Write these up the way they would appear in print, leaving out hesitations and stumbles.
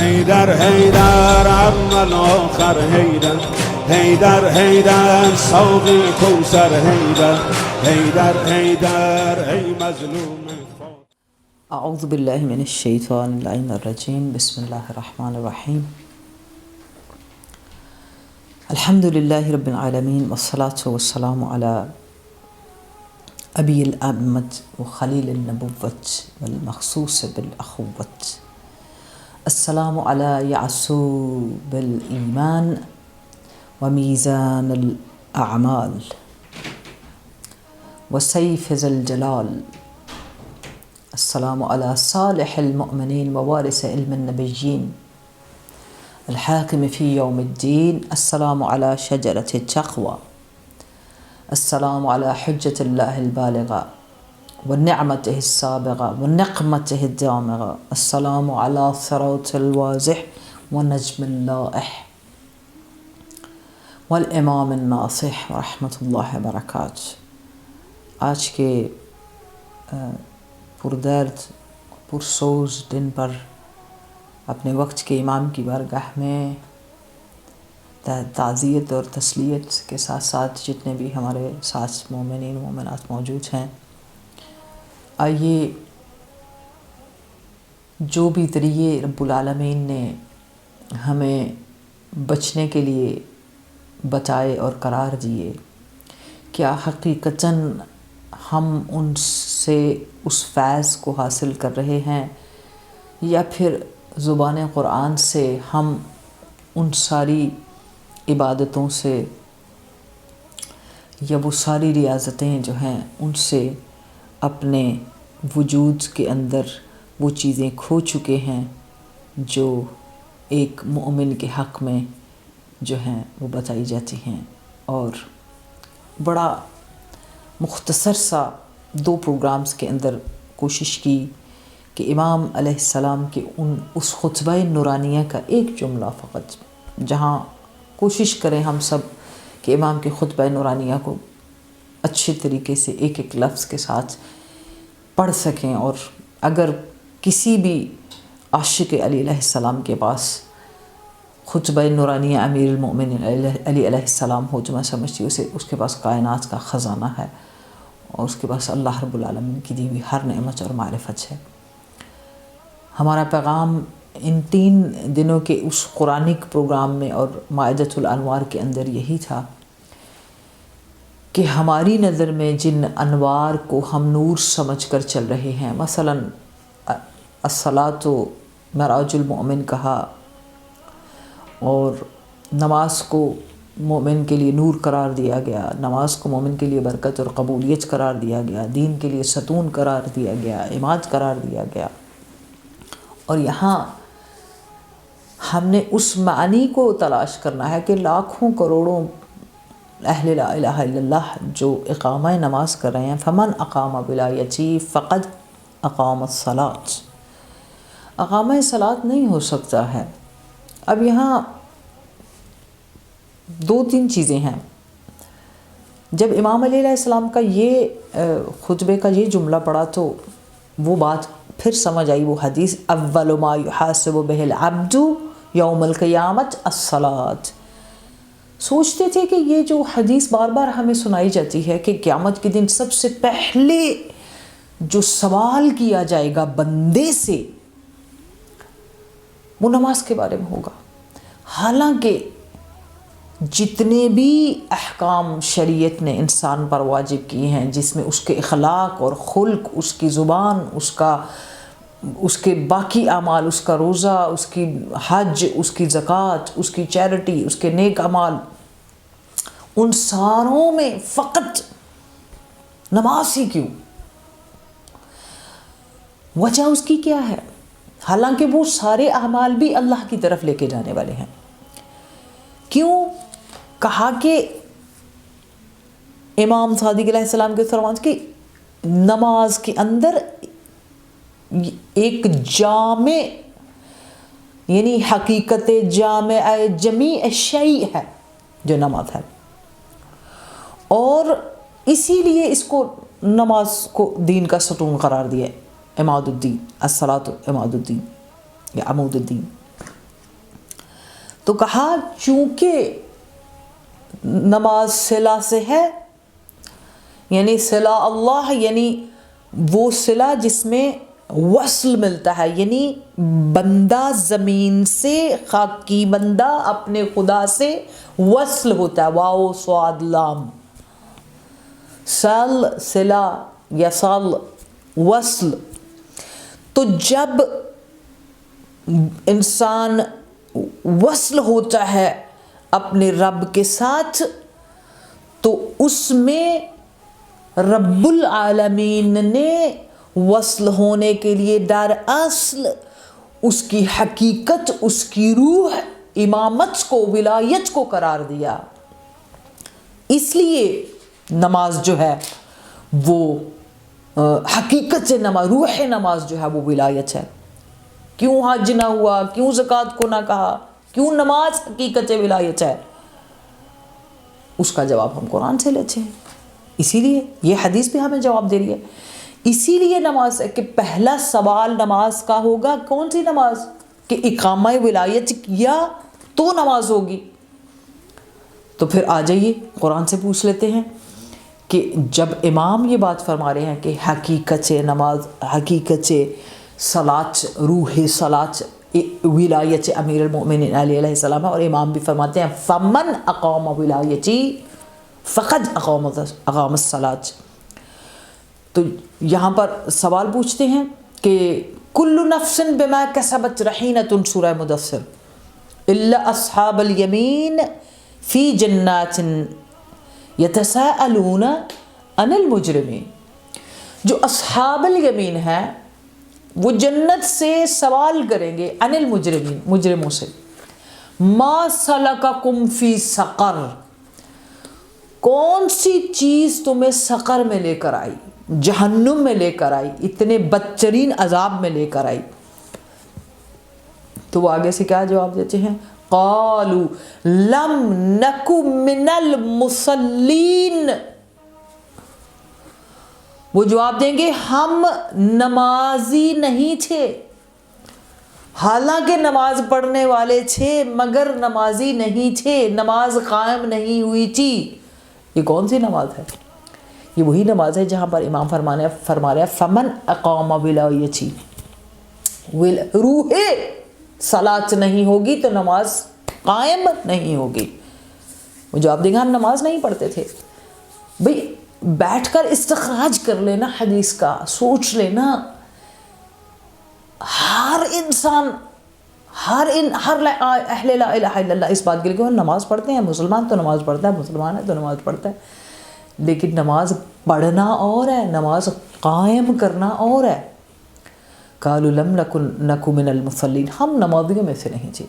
حيدر حيدر عم الآخر حيدر حيدر حيدر صوغي كوثر حيدر حيدر حيدر أي مظلوم. اعوذ باللہ من الشیطان اللعین الرجیم. بسم اللہ الرحمن الرحیم. الحمد للہ رب العالمین والصلاة والسلام علی ابی الامت وخلیل النبوت والمخصوص بالاخوت. السلام علی یعصوب الایمان ومیزان الاعمال وسیف ذی الجلال. السلام علی صالح المؤمنین ووارث علم النبیین الحاکم فی یوم الدین. السلام علی شجرۃ التقوی. السلام علی حجة اللہ البالغہ ونعمتہ السابغہ ونقمتہ الدامغہ. السلام علی صراط الواضح ونجم اللائح والامام الناصح ورحمۃ اللہ وبرکاتہ. آج کے پردرد پرسوز دن پر اپنے وقت کے امام کی بارگاہ میں تعزیت اور تسلیت کے ساتھ ساتھ جتنے بھی ہمارے ساتھ مومنین مومنات موجود ہیں، آئیے جو بھی ذریعے رب العالمین نے ہمیں بچنے کے لیے بتائے اور قرار دیے، کیا حقیقتاً ہم ان سے اس فیض کو حاصل کر رہے ہیں، یا پھر زبان قرآن سے ہم ان ساری عبادتوں سے یا وہ ساری ریاضتیں جو ہیں ان سے اپنے وجود کے اندر وہ چیزیں کھو چکے ہیں جو ایک مومن کے حق میں جو ہیں وہ بتائی جاتی ہیں. اور بڑا مختصر سا 2 پروگرامز کے اندر کوشش کی کہ امام علیہ السلام کے اس خطبہ نورانیہ کا ایک جملہ فقط، جہاں کوشش کریں ہم سب کہ امام کے خطبہ نورانیہ کو اچھے طریقے سے ایک ایک لفظ کے ساتھ پڑھ سکیں. اور اگر کسی بھی عاشق علی علیہ السلام کے پاس خطبہ نورانیہ امیر المؤمنین علی علیہ السلام ہو تو میں سمجھتی ہوں اس کے پاس کائنات کا خزانہ ہے، اور اس کے پاس اللہ رب العالمین کی دی ہوئی ہر نعمت اور معرفت ہے. ہمارا پیغام ان 3 دنوں کے اس قرآنک پروگرام میں اور مائدۃ الانوار کے اندر یہی تھا کہ ہماری نظر میں جن انوار کو ہم نور سمجھ کر چل رہے ہیں، مثلاً الصلاۃ معراج المؤمن کہا، اور نماز کو مومن کے لیے نور قرار دیا گیا، نماز کو مومن کے لیے برکت اور قبولیت قرار دیا گیا، دین کے لیے ستون قرار دیا گیا، عماد قرار دیا گیا. اور یہاں ہم نے اس معنی کو تلاش کرنا ہے کہ لاکھوں کروڑوں اہل لا الہ الا اللہ جو اقامہ نماز کر رہے ہیں، فمن اقام بلا یتیف فقد اقام الصلاۃ. اقامہ صلاۃ نہیں ہو سکتا ہے. اب یہاں 2-3 چیزیں ہیں. جب امام علیہ السلام کا یہ خطبے کا یہ جملہ پڑھا تو وہ بات پھر سمجھ آئی، وہ حدیث اول ما یحاسب بہ العبد یوم القیامت الصلاۃ. سوچتے تھے کہ یہ جو حدیث بار بار ہمیں سنائی جاتی ہے کہ قیامت کے دن سب سے پہلے جو سوال کیا جائے گا بندے سے وہ نماز کے بارے میں ہوگا. حالانکہ جتنے بھی احکام شریعت نے انسان پر واجب کیے ہیں، جس میں اس کے اخلاق اور خلق، اس کی زبان، اس کے باقی اعمال، اس کا روزہ، اس کی حج، اس کی زکوٰۃ، اس کی چیریٹی، اس کے نیک اعمال، ان ساروں میں فقط نماز ہی کیوں؟ وجہ اس کی کیا ہے؟ حالانکہ وہ سارے اعمال بھی اللہ کی طرف لے کے جانے والے ہیں. کیوں کہا کہ امام صادق علیہ السلام کے فرمان کی نماز کے اندر ایک جامع یعنی حقیقت جامع جمیع شیء ہے جو نماز ہے، اور اسی لیے اس کو نماز کو دین کا ستون قرار دیا، عماد الدین، الصلاۃ عماد الدین یا عمود الدین. تو کہا چونکہ نماز صلہ سے ہے، یعنی صلہ اللہ، یعنی وہ صلہ جس میں وصل ملتا ہے، یعنی بندہ زمین سے، خاکی بندہ اپنے خدا سے وصل ہوتا ہے. واو صاد لام، صل صلہ یا صل وصل. تو جب انسان وصل ہوتا ہے اپنے رب کے ساتھ تو اس میں رب العالمین نے وصل ہونے کے لیے در اصل اس کی حقیقت، اس کی روح امامت کو، ولایت کو قرار دیا. اس لیے نماز جو ہے وہ حقیقت سے نماز، روح نماز جو ہے وہ ولایت ہے. کیوں حج نہ ہوا، کیوں زکوٰۃ کو نہ کہا، کیوں نماز حقیقت ولایت ہے؟ اس کا جواب ہم قرآن سے لیتے ہیں. اسی لیے یہ حدیث بھی ہمیں جواب دے رہی ہے. اسی لیے نماز کہ پہلا سوال نماز کا ہوگا کون سی نماز، کہ اقامہ ولایت کیا تو نماز ہوگی. تو پھر آ جائیے قرآن سے پوچھ لیتے ہیں کہ جب امام یہ بات فرما رہے ہیں کہ حقیقت نماز، حقیقت صلاۃ، روح صلاۃ ولایت امیر المؤمنین علیہ السلام ہے، اور امام بھی فرماتے ہیں فمن اقام ولایتی فقد اقام الصلاۃ. تو یہاں پر سوال پوچھتے ہیں کہ کل نفس بما کسبت رہینۃ، سورہ مدثر، الا اصحاب الیمین فی جنات یتساءلون عن المجرمین. جو اصحاب الیمین ہیں وہ جنت سے سوال کریں گے عن المجرمین، مجرموں سے. ما سلککم فی سقر، کون سی چیز تمہیں سقر میں لے کر آئی، جہنم میں لے کر آئی، اتنے بدترین عذاب میں لے کر آئی؟ تو وہ آگے سے کیا جواب دیتے ہیں؟ قالوا لم نک من المصلین. وہ جواب دیں گے ہم نمازی نہیں تھے، حالانکہ نماز پڑھنے والے تھے مگر نمازی نہیں تھے، نماز قائم نہیں ہوئی تھی. یہ کون سی نماز ہے؟ یہ وہی نماز ہے جہاں پر امام فرما رہے ہیں فمن اقام ولایتی، روح صلاۃ نہیں ہوگی تو نماز قائم نہیں ہوگی. وہ جواب دیں گے ہم نماز نہیں پڑھتے تھے. بھئی بیٹھ کر استخراج کر لینا حدیث کا، سوچ لینا. ہر انسان، ہر اہل لا الہ الا اللہ اس بات کے لیے کہ وہ نماز پڑھتے ہیں، مسلمان تو نماز پڑھتا ہے، مسلمان ہے تو نماز پڑھتا ہے. لیکن نماز پڑھنا اور ہے، نماز قائم کرنا اور ہے. قالوا لم نکن من المصلین، ہم نمازیوں میں سے نہیں تھے.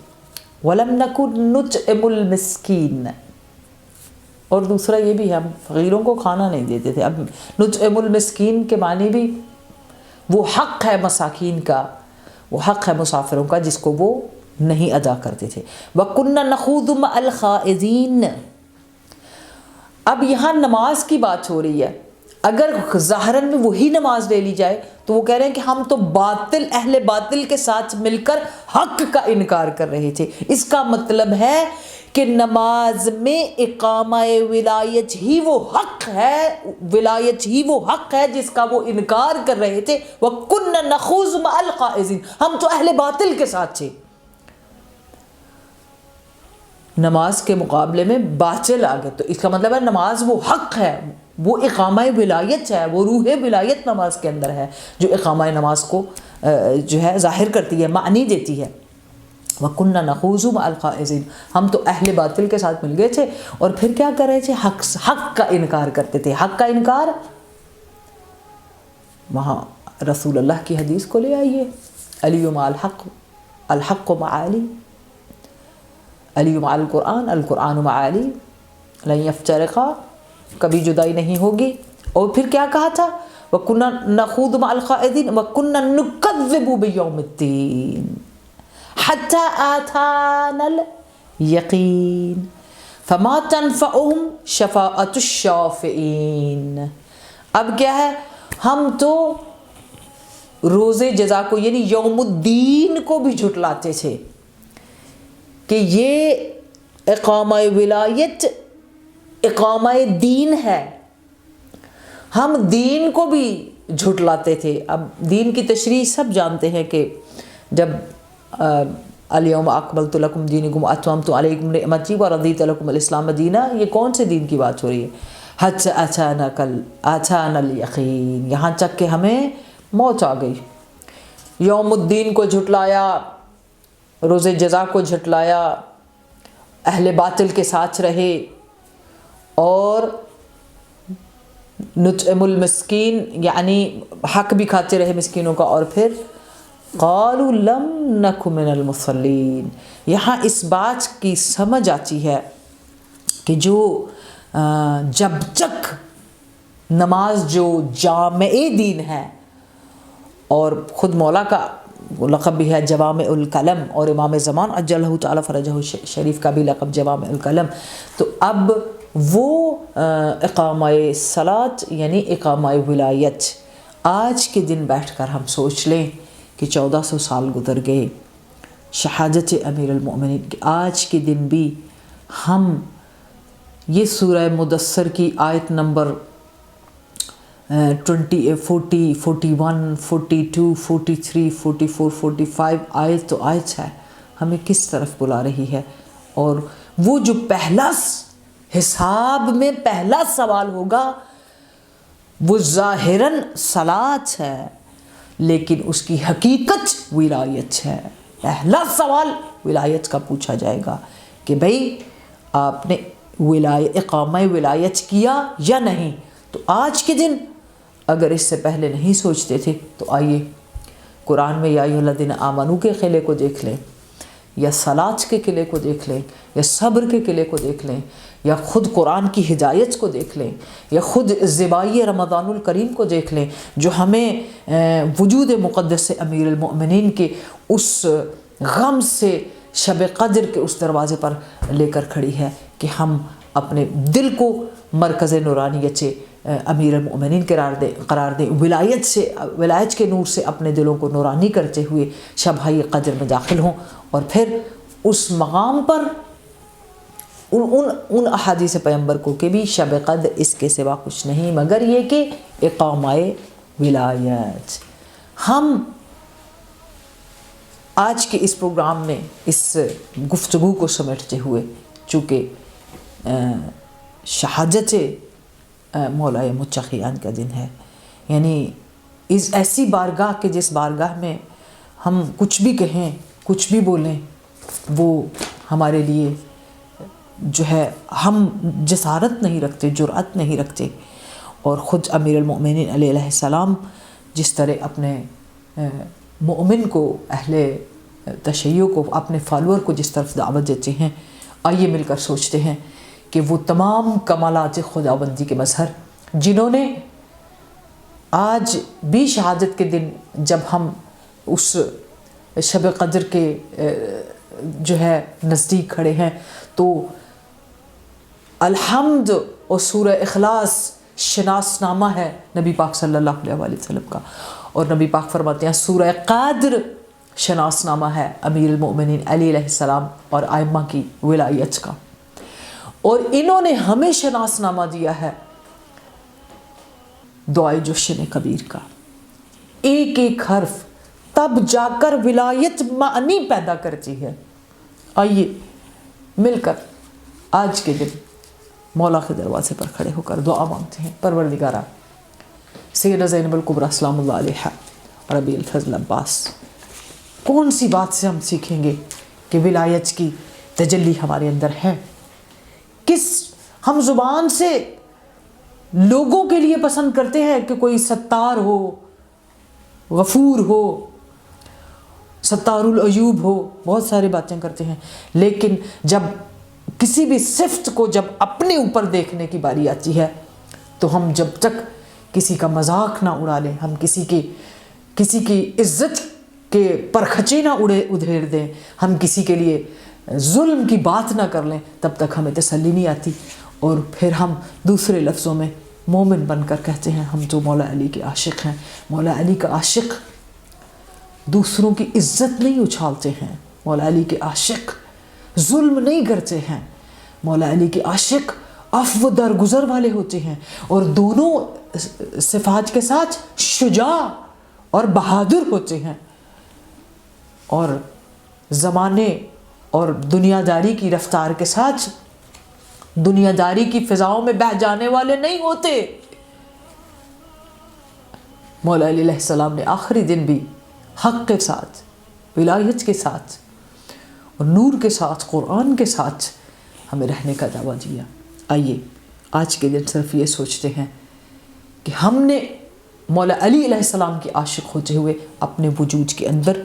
ولم نکن نطعم المسکین، اور دوسرا یہ بھی ہے ہم فقیروں کو کھانا نہیں دیتے تھے. اب نطعم المسکین کے معنی بھی وہ حق ہے مساکین کا، وہ حق ہے مسافروں کا جس کو وہ نہیں ادا کرتے تھے. وَكُنَّا نَخُوضُ مَعَ الْخَائِضِينَ. اب یہاں نماز کی بات ہو رہی ہے. اگر ظاہراً میں وہی نماز لے لی جائے تو وہ کہہ رہے ہیں کہ ہم تو باطل، اہل باطل کے ساتھ مل کر حق کا انکار کر رہے تھے. اس کا مطلب ہے کہ نماز میں اقامہ ولایت ہی وہ حق ہے، ولایت ہی وہ حق ہے جس کا وہ انکار کر رہے تھے. وَكُنَّا نَخُوضُ مَعَ الْخَائِضِينَ، ہم تو اہل باطل کے ساتھ تھے. نماز کے مقابلے میں باطل آ گئے، تو اس کا مطلب ہے نماز وہ حق ہے، وہ اقامہ ولایت ہے، وہ روح ولایت نماز کے اندر ہے جو اقامہ نماز کو جو ہے ظاہر کرتی ہے، معنی دیتی ہے. وَكُنَّا نَخُوضُ مَعَ الْخَائِضِينَ، ہم تو اہل باطل کے ساتھ مل گئے تھے اور پھر کیا کر رہے تھے؟ حق کا انکار کرتے تھے. حق کا انکار، وہاں رسول اللہ کی حدیث کو لے آئیے، علی مع الحق، الحق مع علی، علی مع القرآن، القرآن مع علی، لن یفترقا، کبھی جدائی نہیں ہوگی. اور پھر کیا کہا تھا؟ وَكُنَّا نَخُوضُ مَعَ الْخَائِضِينَ وَكُنَّا نُكَذِّبُ بِيَوْمِ الدِّينِ حَتَّى آتَانَا الْيَقِينَ فَمَا تَنْفَعُهُمْ شَفَاعَةُ الشَّافِعِينَ. اب کیا ہے؟ ہم تو روز جزا کو یعنی یوم الدین کو بھی جھٹلاتے تھے. کہ یہ اقامہ ولایت اقامہ دین ہے. ہم دین کو بھی جھٹلاتے تھے. اب دین کی تشریح سب جانتے ہیں کہ جب الیوم اکملت لکم دینکم واتممت علیکم نعمتی ورضیت لکم الاسلام دینا، یہ کون سے دین کی بات ہو رہی ہے؟ حتی اتانا الیقین، یہاں تک کہ ہمیں موت آ گئی. یوم الدین کو جھٹلایا، روز جزا کو جھٹلایا، اہل باطل کے ساتھ رہے، اور نطعم المسکین یعنی حق بھی کھاتے رہے مسکینوں کا. اور پھر قالوا لم نک من المصلین. یہاں اس بات کی سمجھ آتی ہے کہ جو جب تک نماز جو جامع دین ہے، اور خود مولا کا لقب بھی ہے جوامع الکلم، اور امام زمان عجلہ تعالی فرجہ شریف کا بھی لقب جوامع الکلم. تو اب وہ اقامہ صلاۃ یعنی اقامہ ولایت، آج کے دن بیٹھ کر ہم سوچ لیں کہ 1400 سال گزر گئے شہادت امیر المؤمنین کے. آج کے دن بھی ہم یہ سورہ مدثر کی آیت نمبر 20 40 41 42 43 44 45 آیت تو آیت ہے، ہمیں کس طرف بلا رہی ہے. اور وہ جو پہلا حساب میں پہلا سوال ہوگا وہ ظاہراً صلاۃ ہے، لیکن اس کی حقیقت ولایت ہے. پہلا سوال ولایت کا پوچھا جائے گا کہ بھئی آپ نے اقامہ ولایت کیا یا نہیں. تو آج کے دن اگر اس سے پہلے نہیں سوچتے تھے تو آئیے قرآن میں یا ایھا الذین آمنو کے قلعے کو دیکھ لیں، یا صلاۃ کے قلعے کو دیکھ لیں، یا صبر کے قلعے کو دیکھ لیں، یا خود قرآن کی ہدایت کو دیکھ لیں، یا خود ذبائح رمضان الکریم کو دیکھ لیں جو ہمیں وجود مقدس امیر المؤمنین کے اس غم سے شب قدر کے اس دروازے پر لے کر کھڑی ہے کہ ہم اپنے دل کو مرکز نورانیت امیر المؤمنین قرار دیں، ولایت کے نور سے اپنے دلوں کو نورانی کرتے ہوئے شبۂ قدر میں داخل ہوں. اور پھر اس مقام پر ان احادیث پیغمبر کو کہ بھی شب قدر اس کے سوا کچھ نہیں مگر یہ کہ اقامہ ولایت. ہم آج کے اس پروگرام میں اس گفتگو کو سمیٹتے ہوئے، چونکہ شہادت مولا متقیان کا دن ہے، یعنی اس ایسی بارگاہ کہ جس بارگاہ میں ہم کچھ بھی کہیں کچھ بھی بولیں وہ ہمارے لیے جو ہے ہم جسارت نہیں رکھتے، جرأت نہیں رکھتے. اور خود امیر المؤمنین علیہ السلام جس طرح اپنے مؤمن کو، اہل تشیع کو، اپنے فالوور کو جس طرف دعوت دیتے ہیں، آئیے مل کر سوچتے ہیں کہ وہ تمام کمالات خداوندی کے مظہر جنہوں نے آج بھی شہادت کے دن جب ہم اس شب قدر کے جو ہے نزدیک کھڑے ہیں تو الحمد اور سورہ اخلاص شناس نامہ ہے نبی پاک صلی اللہ علیہ وسلم کا، اور نبی پاک فرماتے ہیں سورہ قادر شناس نامہ ہے امیر المؤمنین علی علیہ السلام اور ائمہ کی ولایت کا. اور انہوں نے ہمیں شناس نامہ دیا ہے دعائے جوشن کبیر کا. ایک ایک حرف تب جا کر ولایت معنی پیدا کرتی ہے. آئیے مل کر آج کے دن مولا کے دروازے پر کھڑے ہو کر دعا مانگتے ہیں. پروردگارا سیدہ زینب الکبریٰ سلام اللہ علیہا ربیع الفضل عباس، کون سی بات سے ہم سیکھیں گے کہ ولایت کی تجلی ہمارے اندر ہے؟ کس ہم زبان سے لوگوں کے لیے پسند کرتے ہیں کہ کوئی ستار ہو، غفور ہو، ستار العیوب ہو، بہت ساری باتیں کرتے ہیں، لیکن جب کسی بھی صفت کو جب اپنے اوپر دیکھنے کی باری آتی ہے تو ہم جب تک کسی کا مذاق نہ اڑا لیں، ہم کسی کی عزت کے پرکھچے نہ ادھیڑ دیں، ہم کسی کے لیے ظلم کی بات نہ کر لیں، تب تک ہمیں تسلی نہیں آتی. اور پھر ہم دوسرے لفظوں میں مومن بن کر کہتے ہیں ہم تو مولا علی کے عاشق ہیں. مولا علی کا عاشق دوسروں کی عزت نہیں اچھالتے ہیں، مولا علی کے عاشق ظلم نہیں کرتے ہیں. مولا علی کے عاشق عفو درگزر والے ہوتے ہیں اور دونوں صفات کے ساتھ شجاع اور بہادر ہوتے ہیں اور زمانے اور دنیا داری کی رفتار کے ساتھ دنیا داری کی فضاؤں میں بہہ جانے والے نہیں ہوتے. مولا علی علیہ السلام نے آخری دن بھی حق کے ساتھ، ولایت کے ساتھ اور نور کے ساتھ، قرآن کے ساتھ ہمیں رہنے کا دعویٰ دیا. آئیے آج کے دن صرف یہ سوچتے ہیں کہ ہم نے مولا علی علیہ السلام کے عاشق ہوتے ہوئے اپنے وجود کے اندر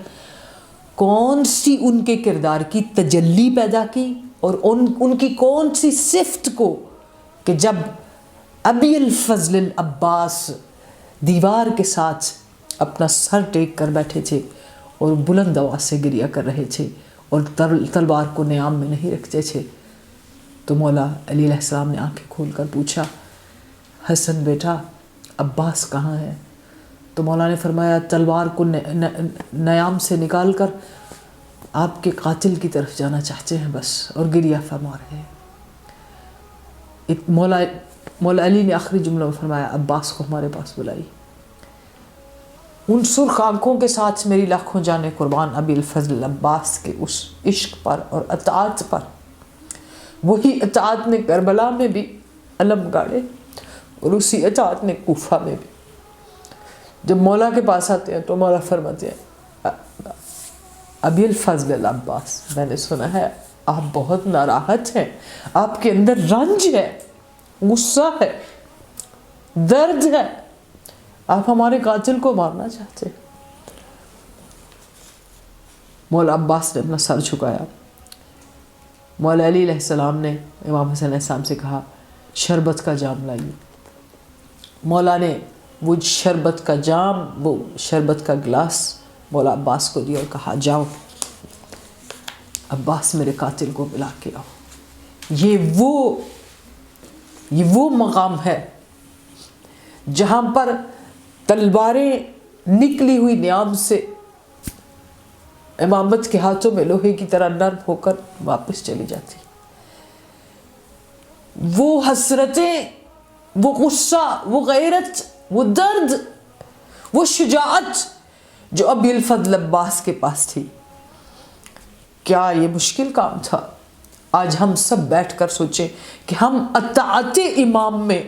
کون سی ان کے کردار کی تجلی پیدا کی اور ان کی کون سی صفت کو کہ جب ابی الفضل العباس دیوار کے ساتھ اپنا سر ٹیک کر بیٹھے تھے اور بلند آواز سے گریہ کر رہے تھے اور تلوار کو نیام میں نہیں رکھتے تھے، تو مولا علی علیہ السلام نے آنکھیں کھول کر پوچھا، حسن بیٹا عباس کہاں ہے؟ تو مولا نے فرمایا تلوار کو نیام سے نکال کر آپ کے قاتل کی طرف جانا چاہتے ہیں بس، اور گریہ فرما رہے ہیں. مولا علی نے آخری جملہ میں فرمایا عباس کو ہمارے پاس بلائی. ان سرخ آنکھوں کے ساتھ میری لاکھوں جانیں قربان ابی الفضل عباس کے اس عشق پر اور اطاعت پر. وہی اطاعت نے کربلا میں بھی علم گاڑے اور اسی اطاعت نے کوفہ میں بھی. جب مولا کے پاس آتے ہیں تو مولا فرماتے ہیں ابی الفضل العباس، میں نے سنا ہے آپ بہت ناراحت ہیں، آپ کے اندر رنج ہے، غصہ ہے، درد ہے، آپ ہمارے قاتل کو مارنا چاہتے ہیں. مولا عباس نے اپنا سر جھکایا. مولا علی علیہ السلام نے امام حسن علیہ السلام سے کہا شربت کا جام لائیے. مولا نے وہ شربت کا جام، وہ شربت کا گلاس مولا عباس کو دیا اور کہا جاؤ عباس میرے قاتل کو بلا کے آؤ. یہ وہ مقام ہے جہاں پر تلواریں نکلی ہوئی نیام سے امامت کے ہاتھوں میں لوہے کی طرح نرم ہو کر واپس چلی جاتی. وہ حسرتیں، وہ غصہ، وہ غیرت، وہ درد، وہ شجاعت جو ابی الفضل عباس کے پاس تھی، کیا یہ مشکل کام تھا؟ آج ہم سب بیٹھ کر سوچیں کہ ہم اطاعت امام میں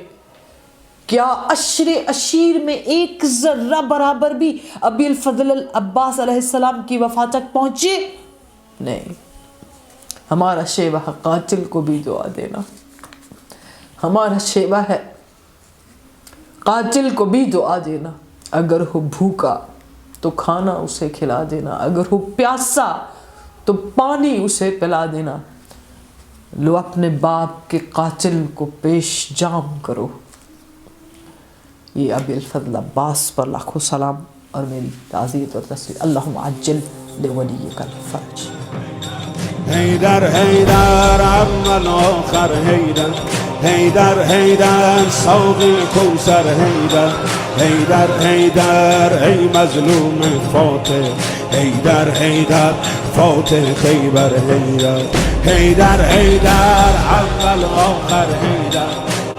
کیا عشر عشیر میں ایک ذرہ برابر بھی ابی الفضل عباس علیہ السلام کی وفا تک پہنچے؟ نہیں. ہمارا شیوہ قاتل کو بھی دعا دینا، ہمارا شیوہ ہے قاتل کو بھی دعا دینا. اگر ہو بھوکا تو کھانا اسے کھلا دینا، اگر ہو پیاسا تو پانی اسے پلا دینا. لو اپنے باپ کے قاتل کو پیش جام کرو. یہ ابی الفضل عباس پر لاکھوں سلام اور میری تعزیت اور تسلیت. اللہم عجل لولیک الفرج. حیدر حیدر عم الآخر حیدر حیدر حیدر سوق کوثر حیدر حیدر حیدر ای مظلوم فاتح حیدر حیدر فاتح خیبر حیدر حیدر حیدر عم الآخر حیدر